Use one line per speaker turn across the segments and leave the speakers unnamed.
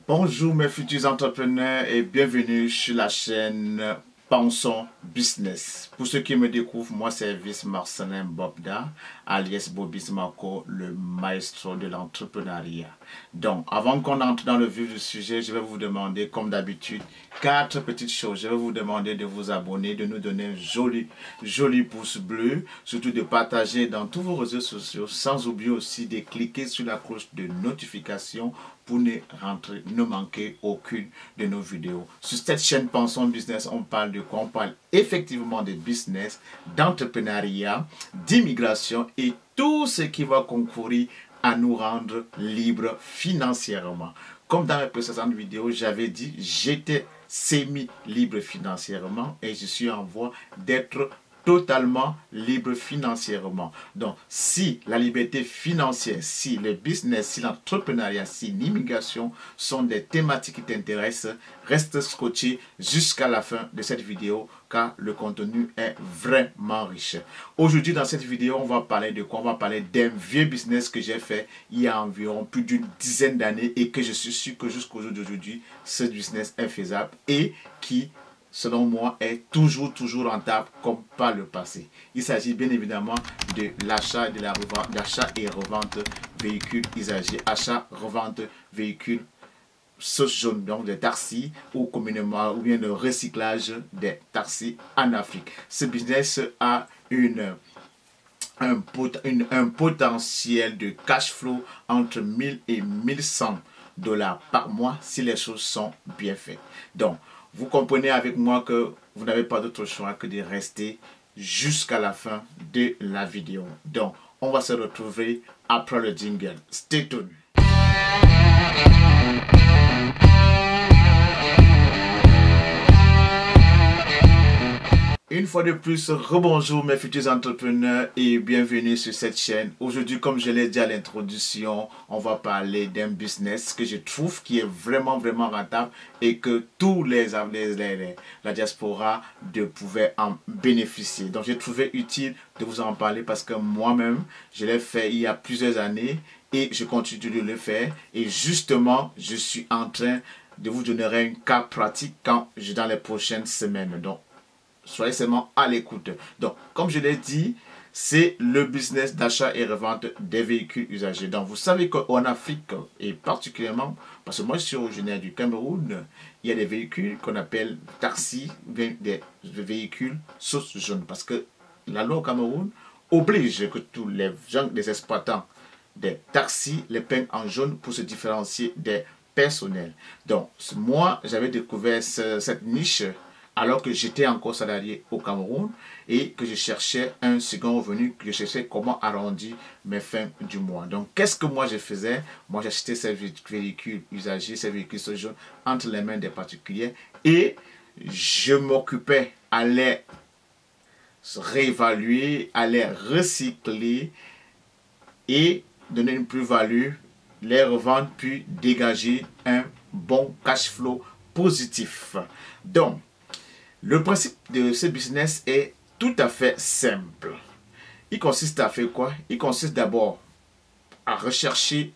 Bonjour mes futurs entrepreneurs et bienvenue sur la chaîne Pensons Business. Pour ceux qui me découvrent, moi c'est Vice Marcelin Bobda, alias Bobis Marco, le maestro de l'entrepreneuriat. Donc, avant qu'on entre dans le vif du sujet, je vais vous demander, comme d'habitude, 4 petites choses. Je vais vous demander de vous abonner, de nous donner un joli pouce bleu, surtout de partager dans tous vos réseaux sociaux, sans oublier aussi de cliquer sur la cloche de notification pour ne manquer aucune de nos vidéos. Sur cette chaîne Pensons Business, on parle de quoi? On parle effectivement de business, d'entrepreneuriat, d'immigration et tout ce qui va concourir à nous rendre libres financièrement. Comme dans mes précédentes vidéos, j'avais dit j'étais semi-libre financièrement et je suis en voie d'être totalement libre financièrement. Donc, si la liberté financière, si le business, si l'entrepreneuriat, si l'immigration sont des thématiques qui t'intéressent, reste scotché jusqu'à la fin de cette vidéo car le contenu est vraiment riche. Aujourd'hui, dans cette vidéo, on va parler de quoi? On va parler d'un vieux business que j'ai fait il y a environ plus d'une dizaine d'années et que je suis sûr que jusqu'au jour d'aujourd'hui, ce business est faisable et qui selon moi, est toujours rentable comme par le passé. Il s'agit bien évidemment de l'achat et revente véhicules usagés, achat-revente véhicules sauce jaune, donc des taxis ou communément, ou bien le recyclage des taxis en Afrique. Ce business a un potentiel de cash flow entre 1000 et 1100 dollars par mois si les choses sont bien faites. Donc, vous comprenez avec moi que vous n'avez pas d'autre choix que de rester jusqu'à la fin de la vidéo. Donc, on va se retrouver après le jingle. Stay tuned. Une fois de plus, rebonjour mes futurs entrepreneurs et bienvenue sur cette chaîne. Aujourd'hui, comme je l'ai dit à l'introduction, on va parler d'un business que je trouve qui est vraiment rentable et que tous la diaspora pouvaient en bénéficier. Donc, j'ai trouvé utile de vous en parler parce que moi-même, je l'ai fait il y a plusieurs années et je continue de le faire. Et justement, je suis en train de vous donner un cas pratique dans les prochaines semaines. Donc, soyez seulement à l'écoute. Donc, comme je l'ai dit, c'est le business d'achat et revente des véhicules usagés. Donc, vous savez qu'en Afrique, et particulièrement, parce que moi je suis originaire du Cameroun, il y a des véhicules qu'on appelle taxis, des véhicules sauce jaune. Parce que la loi au Cameroun oblige que tous les gens, les exploitants des taxis, les peignent en jaune pour se différencier des personnels. Donc, moi, j'avais découvert cette niche alors que j'étais encore salarié au Cameroun et que je cherchais un second revenu, que je cherchais comment arrondir mes fins du mois. Donc, qu'est-ce que moi je faisais? Moi, j'achetais ces véhicules usagés, ces véhicules jaunes entre les mains des particuliers et je m'occupais à les réévaluer, à les recycler et donner une plus-value, les revendre puis dégager un bon cash flow positif. Donc, le principe de ce business est tout à fait simple. Il consiste à faire quoi? Il consiste d'abord à rechercher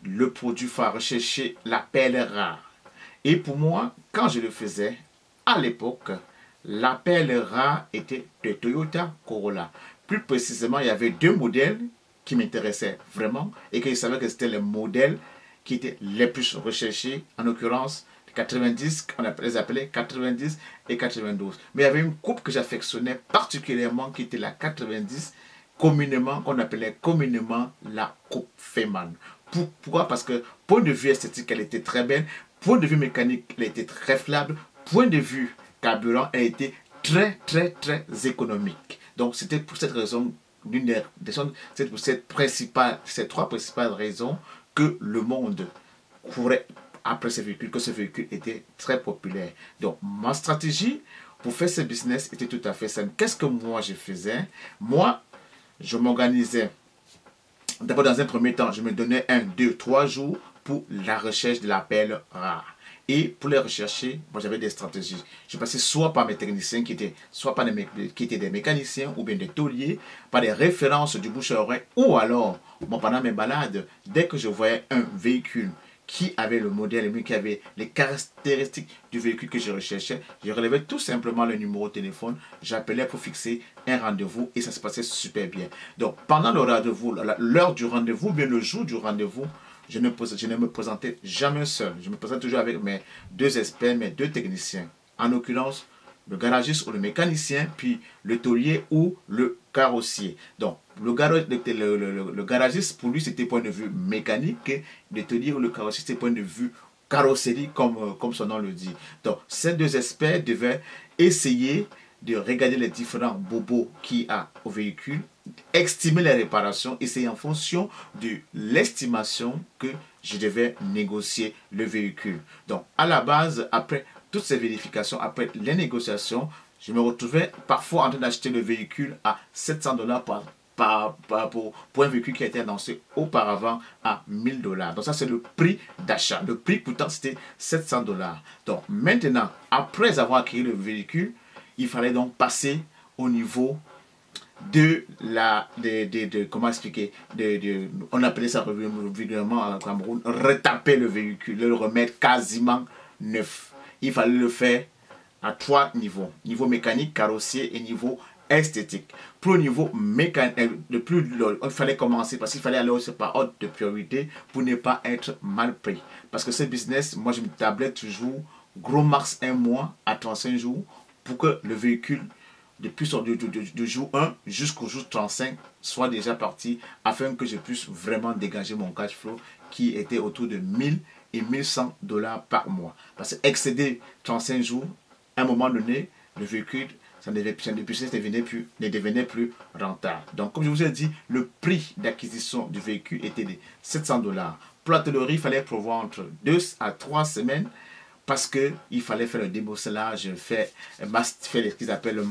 le produit, à rechercher la perle rare. Et pour moi, quand je le faisais, à l'époque, la perle rare était de Toyota Corolla. Plus précisément, il y avait 2 modèles qui m'intéressaient vraiment et que je savais que c'était les modèles qui étaient les plus recherchés, en l'occurrence 90, on les appelait 90 et 92. Mais il y avait une coupe que j'affectionnais particulièrement qui était la 90, qu'on appelait communément la coupe Feyman. Pourquoi? Parce que point de vue esthétique, elle était très belle. Point de vue mécanique, elle était très fiable. Point de vue carburant, elle était très économique. Donc c'était pour cette raison, c'est pour ces 3 principales raisons que le monde courait après ce véhicule, que ce véhicule était très populaire. Donc, ma stratégie pour faire ce business était tout à fait simple. Qu'est-ce que moi je faisais? Moi, je m'organisais. D'abord, dans un premier temps, je me donnais 1, 2, 3 jours pour la recherche de la perle rare. Et pour les rechercher, moi j'avais des stratégies. Je passais soit par mes techniciens qui étaient des mécaniciens ou bien des tauliers, par des références du bouche à oreille, ou alors, pendant mes balades, dès que je voyais un véhicule qui avait le modèle, qui avait les caractéristiques du véhicule que je recherchais. Je relevais tout simplement le numéro de téléphone, j'appelais pour fixer un rendez-vous et ça se passait super bien. Donc pendant le rendez-vous, l'heure du rendez-vous, bien le jour du rendez-vous, je ne me présentais jamais seul. Je me présentais toujours avec mes 2 experts, mes 2 techniciens. En l'occurrence, le garagiste ou le mécanicien, puis le tôlier ou le carrossier. Donc, le garagiste, pour lui, c'était point de vue mécanique, et le tôlier ou le carrossier, c'était point de vue carrosserie, comme son nom le dit. Donc, ces 2 experts devaient essayer de regarder les différents bobos qu'il y a au véhicule, estimer les réparations, et c'est en fonction de l'estimation que je devais négocier le véhicule. Donc, à la base, après toutes ces vérifications, après les négociations, je me retrouvais parfois en train d'acheter le véhicule à $700 pour un véhicule qui a été annoncé auparavant à $1000. Donc ça, c'est le prix d'achat. Le prix, pourtant, c'était $700. Donc maintenant, après avoir acquis le véhicule, il fallait donc passer au niveau comment expliquer, on appelait ça régulièrement en Cameroun, retaper le véhicule, le remettre quasiment neuf. Il fallait le faire à 3 niveaux. Niveau mécanique, carrossier et niveau esthétique. Pour le niveau mécanique, il fallait commencer parce qu'il fallait aller aussi par ordre de priorité pour ne pas être mal pris. Parce que ce business, moi je me tablais toujours gros max 1 mois à 35 jours pour que le véhicule du jour 1 jusqu'au jour 35 soit déjà parti afin que je puisse vraiment dégager mon cash flow qui était autour de 1000 et $1100 par mois. Parce que excéder 35 jours, à un moment donné, le véhicule, ne devenait plus rentable. Donc, comme je vous ai dit, le prix d'acquisition du véhicule était de $700. Pour la tôlerie, il fallait prévoir entre 2 à 3 semaines parce qu'il fallait faire le débocelage, faire ce qu'ils appellent le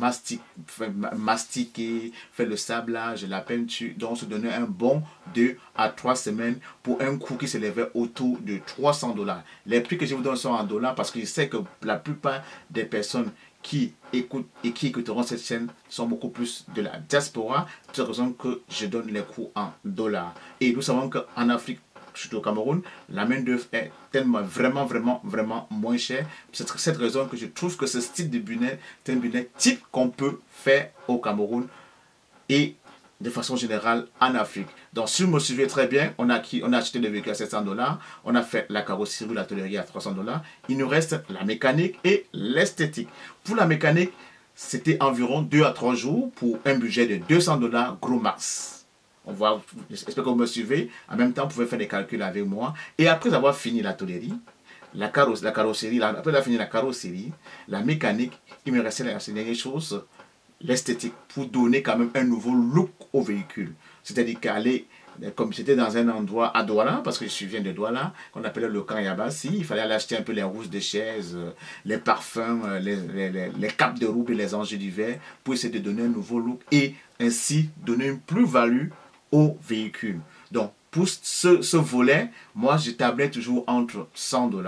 mastiquer, faire le sablage, la peinture. Donc, se donner un bon 2 à 3 semaines pour un coût qui s'élevait autour de $300. Les prix que je vous donne sont en dollars parce que je sais que la plupart des personnes qui écoutent et qui écouteront cette chaîne sont beaucoup plus de la diaspora. C'est pour cette raison que je donne les coûts en dollars. Et nous savons qu'en Afrique, surtout au Cameroun, la main-d'œuvre est tellement vraiment moins chère. C'est cette raison que je trouve que ce style de business est un business type qu'on peut faire au Cameroun et de façon générale en Afrique. Donc, si vous me suivez très bien, on a acheté le véhicule à $700, on a fait la carrosserie, la tôlerie à $300. Il nous reste la mécanique et l'esthétique. Pour la mécanique, c'était environ 2 à 3 jours pour un budget de $200 gros max. J'espère que vous me suivez. En même temps, vous pouvez faire des calculs avec moi. Et après avoir fini la tôlerie, la carrosserie, après avoir fini la carrosserie, la mécanique, il me restait la dernière chose, l'esthétique, pour donner quand même un nouveau look au véhicule. C'est-à-dire qu'aller, comme j'étais dans un endroit à Douala, parce que je viens de Douala, qu'on appelait le camp Yabassi, il fallait aller acheter un peu les rousses de chaises, les parfums, les capes de roue et les enjeux d'hiver, pour essayer de donner un nouveau look et ainsi donner une plus-value au véhicule. Donc, pour ce volet, moi, je tablais toujours entre $100.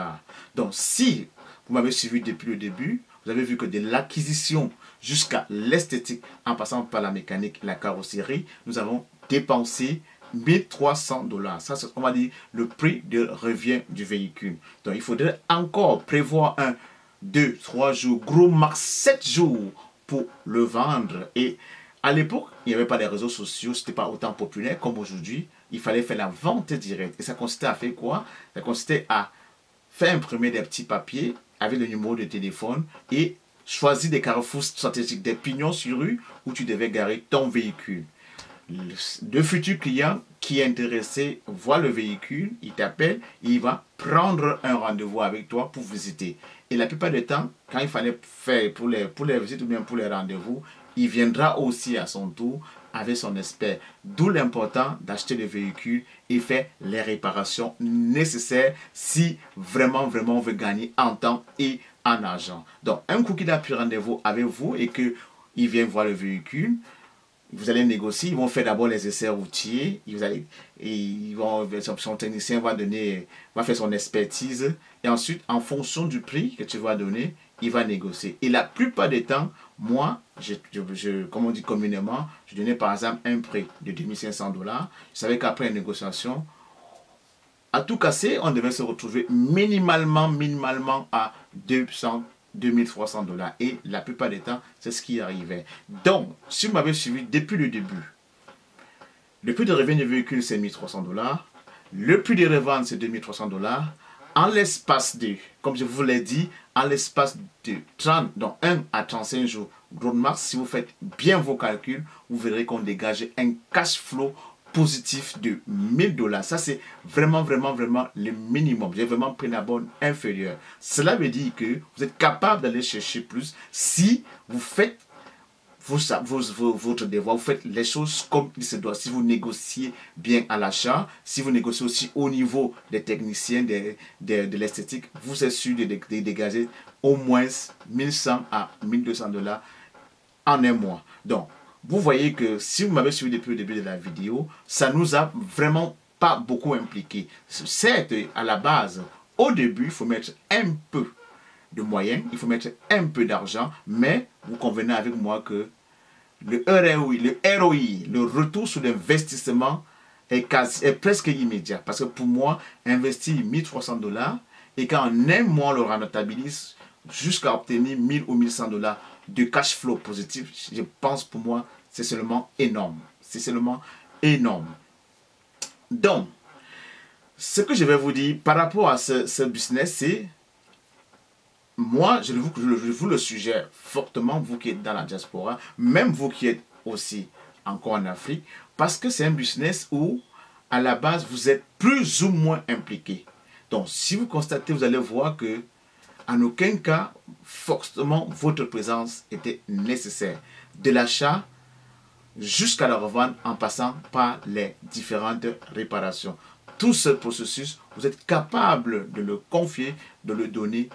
Donc, si vous m'avez suivi depuis le début, vous avez vu que de l'acquisition jusqu'à l'esthétique, en passant par la mécanique et la carrosserie, nous avons dépensé $1300. Ça, c'est, on va dire, le prix de revient du véhicule. Donc, il faudrait encore prévoir 1, 2, 3 jours, gros max 7 jours pour le vendre. Et à l'époque, il n'y avait pas les réseaux sociaux, ce n'était pas autant populaire comme aujourd'hui. Il fallait faire la vente directe. Et ça consistait à faire quoi? Ça consistait à faire imprimer des petits papiers avec le numéro de téléphone et choisir des carrefours stratégiques, des pignons sur rue où tu devais garer ton véhicule. Le futur client qui est intéressé voit le véhicule, il t'appelle, il va prendre un rendez-vous avec toi pour visiter. Et la plupart du temps, quand il fallait faire pour les visites ou bien pour les rendez-vous, il viendra aussi à son tour avec son expert. D'où l'important d'acheter le véhicule et faire les réparations nécessaires si vraiment on veut gagner en temps et en argent. Donc, un coup qu'il a pris rendez-vous avec vous et qu'il vient voir le véhicule, vous allez négocier, ils vont faire d'abord les essais routiers, son technicien va faire son expertise et ensuite, en fonction du prix que tu vas donner, il va négocier. Et la plupart des temps, moi, comme on dit communément, je donnais par exemple un prix de $2500. Je savais qu'après une négociation, À tout casser, on devait se retrouver minimalement à 200, 2300 $. Et la plupart des temps, c'est ce qui arrivait. Donc, si vous m'avez suivi depuis le début, le prix de revient du véhicule, c'est 1300 $. Le prix de revente, c'est 2300 $. En l'espace de, comme je vous l'ai dit, en l'espace de 30, donc 1 à 35 jours, gros max, si vous faites bien vos calculs, vous verrez qu'on dégage un cash flow positif de 1000 $. Ça, c'est vraiment le minimum. J'ai vraiment pris la bonne inférieure. Cela veut dire que vous êtes capable d'aller chercher plus si vous faites votre devoir, vous faites les choses comme il se doit. Si vous négociez bien à l'achat, si vous négociez aussi au niveau des techniciens de l'esthétique, vous êtes sûr de dégager au moins 1100 à 1200 $ en un mois. Donc, vous voyez que si vous m'avez suivi depuis le début de la vidéo, ça nous a vraiment pas beaucoup impliqué. Certes, à la base, au début, il faut mettre un peu de moyens, il faut mettre un peu d'argent, mais vous convenez avec moi que le ROI, le retour sur l'investissement est presque immédiat. Parce que pour moi, investir 1300 $ et qu'en un mois, on le rentabilise jusqu'à obtenir 1000 ou 1100 $ de cash flow positif, je pense pour moi, c'est seulement énorme. C'est seulement énorme. Donc, ce que je vais vous dire par rapport à ce business, c'est moi, je vous le suggère fortement, vous qui êtes dans la diaspora, même vous qui êtes aussi encore en Afrique, parce que c'est un business où, à la base, vous êtes plus ou moins impliqué. Donc, si vous constatez, vous allez voir que, en aucun cas, forcément, votre présence était nécessaire. De l'achat jusqu'à la revente, en passant par les différentes réparations. Tout ce processus, vous êtes capable de le confier, de le donner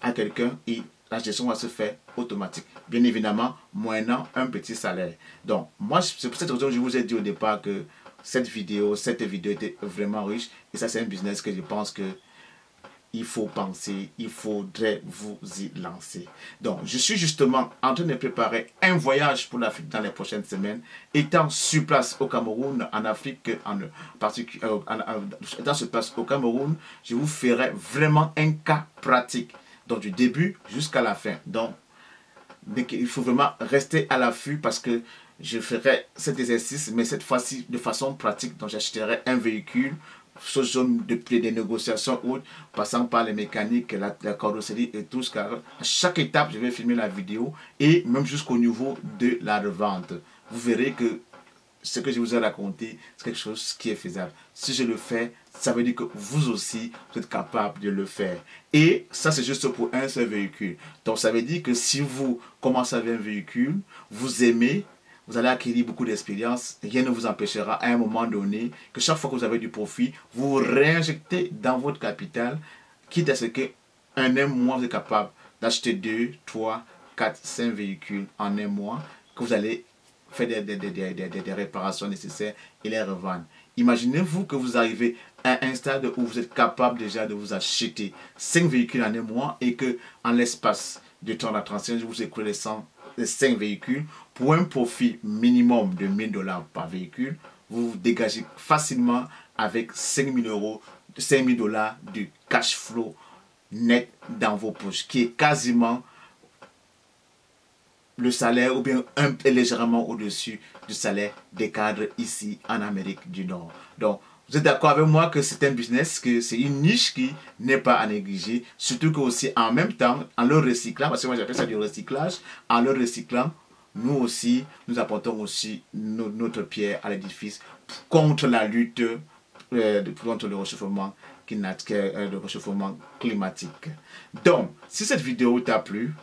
à quelqu'un et la gestion va se faire automatique. Bien évidemment, moyennant un petit salaire. Donc, moi, c'est pour cette raison que je vous ai dit au départ que cette vidéo était vraiment riche. Et ça, c'est un business que je pense que il faut penser, il faudrait vous y lancer. Donc, je suis justement en train de préparer un voyage pour l'Afrique dans les prochaines semaines. Étant sur place au Cameroun, en Afrique, en particulier, étant sur place au Cameroun, je vous ferai vraiment un cas pratique. Donc, du début jusqu'à la fin. Donc, il faut vraiment rester à l'affût parce que je ferai cet exercice, mais cette fois-ci de façon pratique. Donc, j'achèterai un véhicule, ce zone des négociations hautes, passant par les mécaniques, la carrosserie et tout ce car à chaque étape, je vais filmer la vidéo et même jusqu'au niveau de la revente. Vous verrez que ce que je vous ai raconté, c'est quelque chose qui est faisable. Si je le fais, ça veut dire que vous aussi, vous êtes capable de le faire. Et ça, c'est juste pour un seul véhicule. Donc, ça veut dire que si vous commencez avec un véhicule, vous aimez, vous allez acquérir beaucoup d'expérience. Rien ne vous empêchera à un moment donné que chaque fois que vous avez du profit, vous réinjectez dans votre capital, quitte à ce qu'en un mois, vous êtes capable d'acheter 2, 3, 4, 5 véhicules en un mois, que vous allez faire des réparations nécessaires et les revendre. Imaginez-vous que vous arrivez à un stade où vous êtes capable déjà de vous acheter 5 véhicules en un mois et que en l'espace de 30 à 35 jours, vous écoulez les 5 véhicules pour un profit minimum de 1000 $ par véhicule. Vous vous dégagez facilement avec 5000 €, 5000 $ de cash flow net dans vos poches, qui est quasiment le salaire ou bien légèrement au-dessus du salaire des cadres ici en Amérique du Nord. Donc, vous êtes d'accord avec moi que c'est un business, que c'est une niche qui n'est pas à négliger, surtout que aussi en même temps, en le recyclant, parce que moi j'appelle ça du recyclage, en le recyclant, nous aussi, nous apportons aussi notre pierre à l'édifice contre la lutte, contre le réchauffement climatique. Donc, si cette vidéo t'a plu,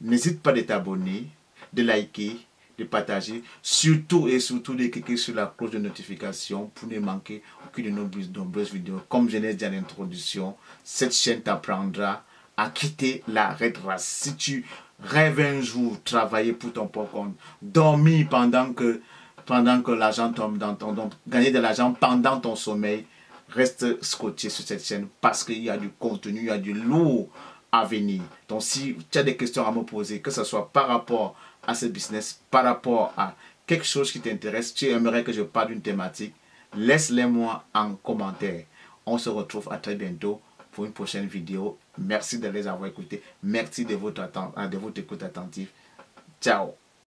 n'hésite pas de t'abonner, de liker, de partager, surtout et surtout de cliquer sur la cloche de notification pour ne manquer aucune de nos nombreuses vidéos. Comme je l'ai dit en introduction, cette chaîne t'apprendra à quitter la red race. Si tu rêves un jour travailler pour ton propre compte, dormir pendant que l'argent tombe dans ton dos, gagner de l'argent pendant ton sommeil, reste scotché sur cette chaîne parce qu'il y a du contenu, il y a du lourd à venir. Donc si tu as des questions à me poser, que ce soit par rapport à ce business, par rapport à quelque chose qui t'intéresse, tu aimerais que je parle d'une thématique, laisse-les moi en commentaire. On se retrouve à très bientôt pour une prochaine vidéo. Merci de les avoir écoutés. Merci de votre écoute attentive. Ciao.